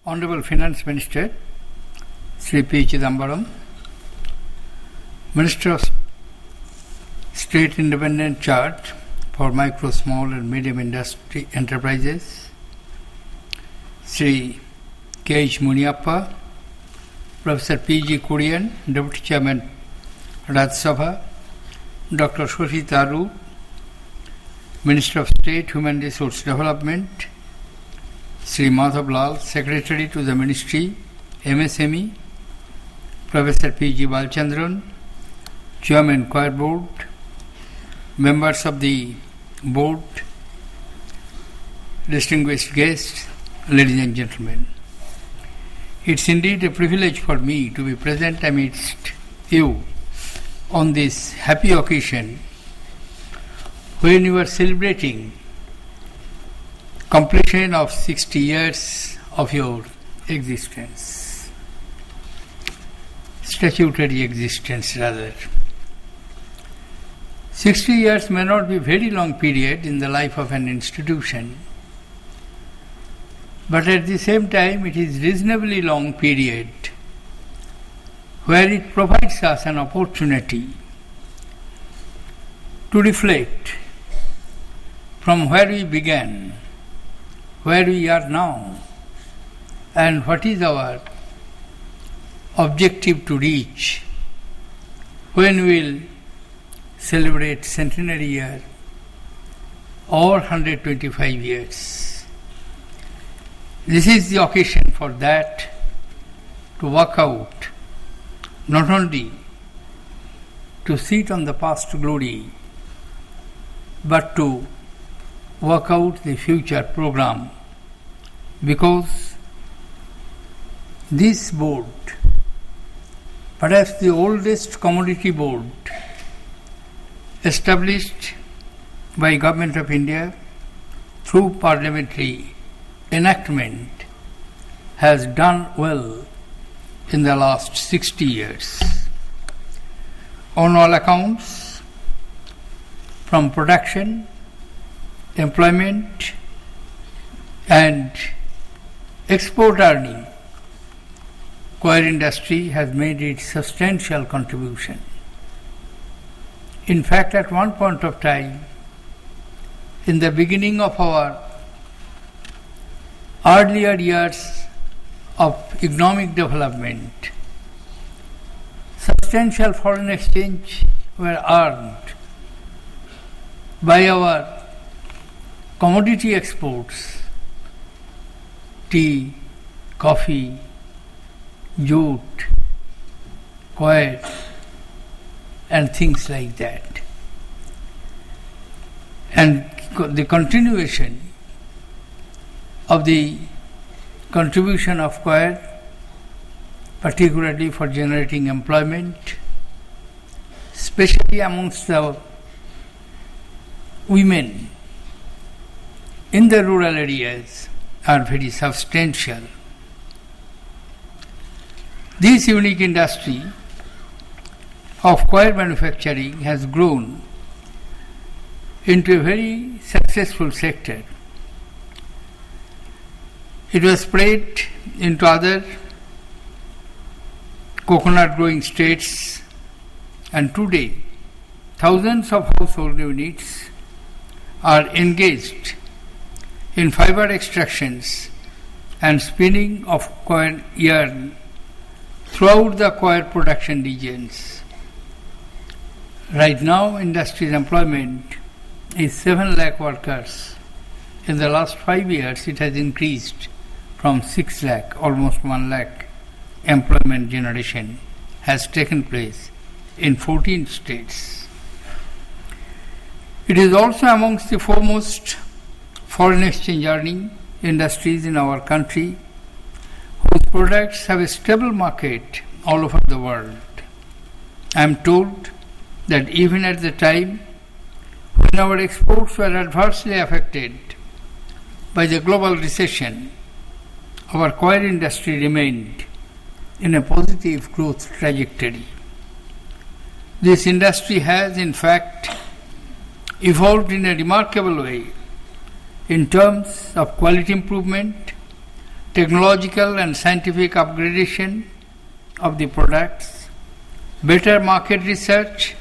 Honorable Finance Minister, Sri P. Chidambaram, Minister of State Independent Charge for Micro, Small and Medium Industry Enterprises, Sri K. H. Muniyappa, Professor P. G. Kurien, Deputy Chairman, Rajya Sabha, Dr. Shashi Tharoor, Minister of State, Human Resource Development, Sri Madhav Lal, Secretary to the Ministry, MSME, Professor P. G. Balchandran, Chairman Coir Board, members of the Board, distinguished guests, ladies and gentlemen. It's indeed a privilege for me to be present amidst you on this happy occasion when you are celebrating completion of 60 years of your existence, statutory existence rather. 60 years may not be a very long period in the life of an institution, but at the same time it is reasonably long period where it provides us an opportunity to reflect from where we began, where we are now, and what is our objective to reach when we will celebrate centenary year or 125 years. This is the occasion for that, to work out, not only to sit on the past glory, but to work out the future program, because this board, perhaps the oldest commodity board established by Government of India through parliamentary enactment, has done well in the last 60 years. On all accounts, from production, employment and export earning, coir industry has made its substantial contribution. In fact, at one point of time, in the beginning of our earlier years of economic development, substantial foreign exchange were earned by our commodity exports, tea, coffee, jute, coir, and things like that. And the continuation of the contribution of coir, particularly for generating employment, especially amongst the women in the rural areas, are very substantial. This unique industry of coir manufacturing has grown into a very successful sector. It was spread into other coconut growing states, and today thousands of household units are engaged in fiber extractions and spinning of coir yarn throughout the coir production regions. Right now, industry's employment is 7 lakh workers. In the last 5 years, it has increased from 6 lakh, almost 1 lakh. Employment generation has taken place in 14 states. It is also amongst the foremost foreign exchange earning industries in our country, whose products have a stable market all over the world. I am told that even at the time when our exports were adversely affected by the global recession, our coir industry remained in a positive growth trajectory. This industry has, in fact, evolved in a remarkable way in terms of quality improvement, technological and scientific upgradation of the products, better market research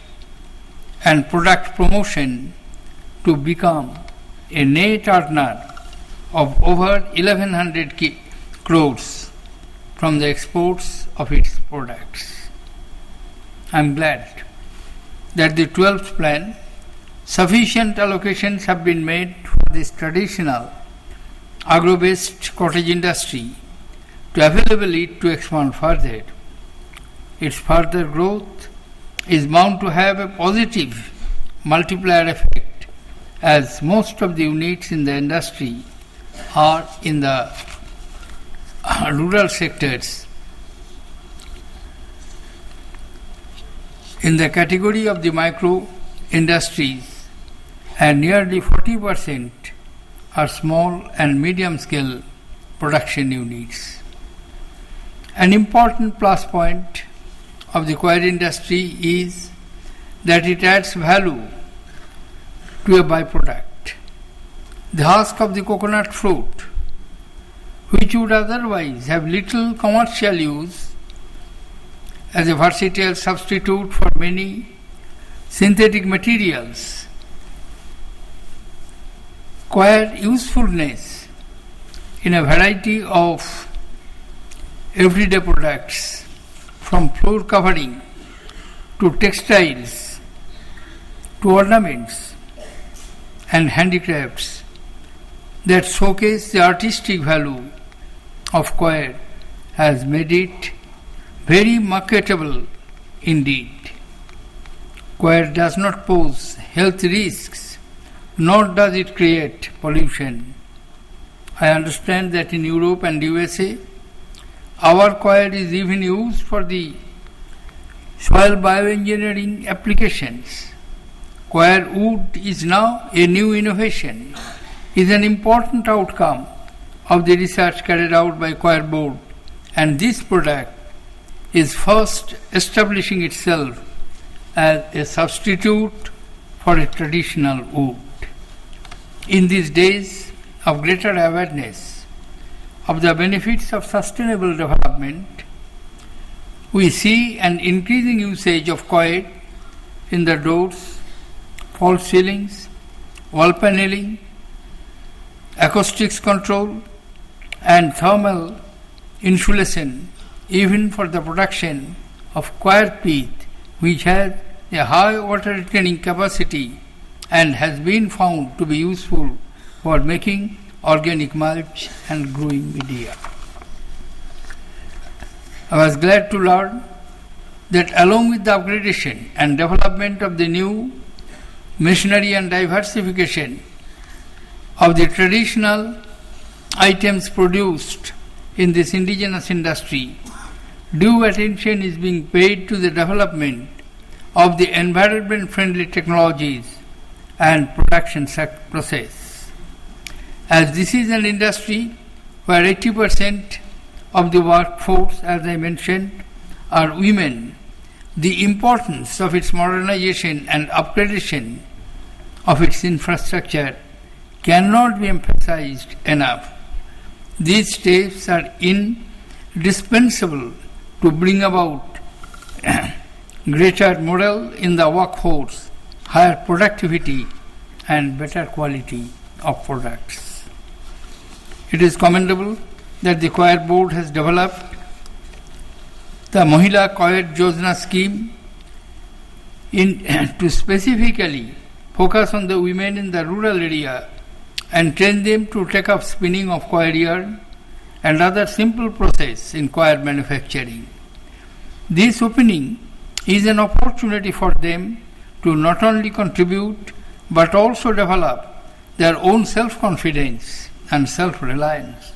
and product promotion to become a net earner of over 1100 crores from the exports of its products. I am glad that the 12th plan, sufficient allocations have been made for this traditional agro-based cottage industry to enable it to expand further. Its further growth is bound to have a positive multiplier effect, as most of the units in the industry are in the rural sectors. In the category of the micro industries, and nearly 40% are small and medium scale production units. An important plus point of the coir industry is that it adds value to a byproduct. The husk of the coconut fruit, which would otherwise have little commercial use as a versatile substitute for many synthetic materials, coir usefulness in a variety of everyday products, from floor covering to textiles to ornaments and handicrafts that showcase the artistic value of coir, has made it very marketable indeed. Coir does not pose health risks, nor does it create pollution. I understand that in Europe and USA, our coir is even used for the soil bioengineering applications. Coir wood is now a new innovation, is an important outcome of the research carried out by Coir Board, and this product is first establishing itself as a substitute for a traditional wood. In these days of greater awareness of the benefits of sustainable development, we see an increasing usage of coir in the doors, false ceilings, wall paneling, acoustics control, and thermal insulation, even for the production of coir peat, which has a high water retaining capacity and has been found to be useful for making organic mulch and growing media. I was glad to learn that along with the upgradation and development of the new machinery and diversification of the traditional items produced in this indigenous industry, due attention is being paid to the development of the environment-friendly technologies and production process. As this is an industry where 80% of the workforce, as I mentioned, are women, the importance of its modernization and upgradation of its infrastructure cannot be emphasized enough. These steps are indispensable to bring about greater morale in the workforce, higher productivity, and better quality of products. It is commendable that the Coir Board has developed the Mahila Coir Yojana scheme to specifically focus on the women in the rural area and train them to take up spinning of coir yarn and other simple process in coir manufacturing. This opening is an opportunity for them to not only contribute but also develop their own self-confidence and self-reliance.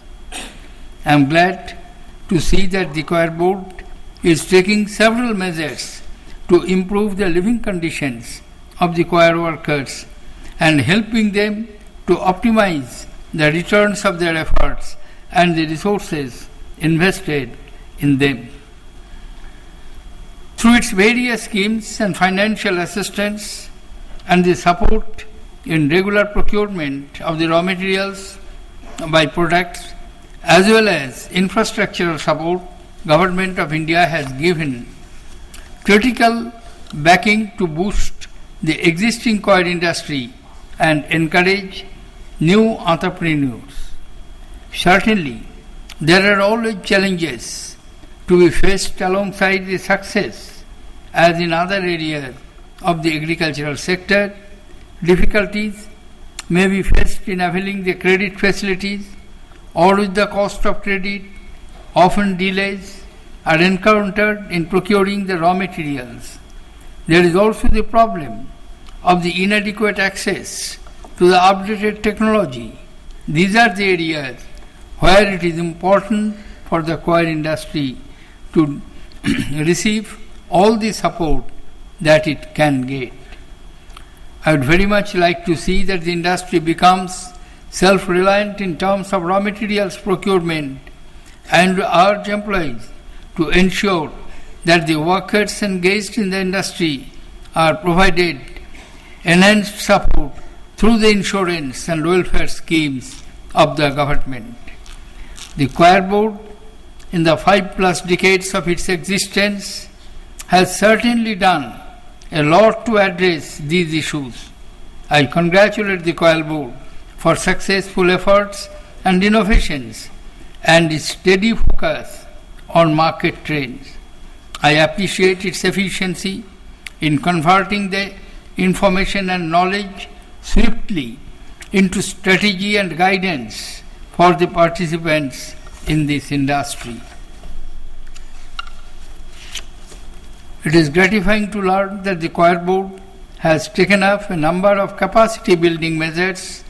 I am glad to see that the Coir Board is taking several measures to improve the living conditions of the coir workers and helping them to optimize the returns of their efforts and the resources invested in them. Through its various schemes and financial assistance and the support in regular procurement of the raw materials by products as well as infrastructural support, Government of India has given critical backing to boost the existing coir industry and encourage new entrepreneurs. Certainly, there are always challenges to be faced alongside the success, as in other areas of the agricultural sector. Difficulties may be faced in availing the credit facilities or with the cost of credit. Often delays are encountered in procuring the raw materials. There is also the problem of the inadequate access to the updated technology. These are the areas where it is important for the coir industry to receive all the support that it can get. I would very much like to see that the industry becomes self-reliant in terms of raw materials procurement and urge employees to ensure that the workers engaged in the industry are provided enhanced support through the insurance and welfare schemes of the government. The Coir Board, in the 5+ decades of its existence, has certainly done a lot to address these issues. I congratulate the Coir Board for successful efforts and innovations and its steady focus on market trends. I appreciate its efficiency in converting the information and knowledge swiftly into strategy and guidance for the participants in this industry. It is gratifying to learn that the Coir Board has taken up a number of capacity building measures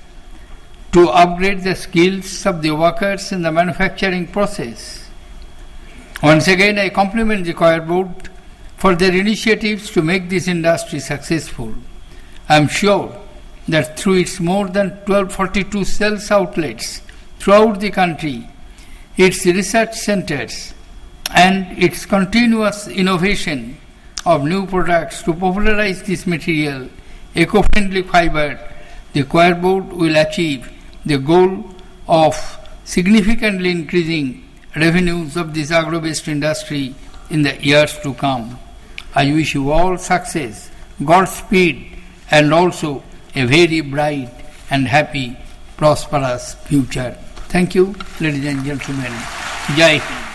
to upgrade the skills of the workers in the manufacturing process. Once again, I compliment the Coir Board for their initiatives to make this industry successful. I am sure that through its more than 1242 sales outlets throughout the country, its research centers, and its continuous innovation of new products to popularize this material, eco-friendly fiber, the Coir Board will achieve the goal of significantly increasing revenues of this agro-based industry in the years to come. I wish you all success, Godspeed, and also a very bright and happy, prosperous future. Thank you, ladies and gentlemen. Jai Hind.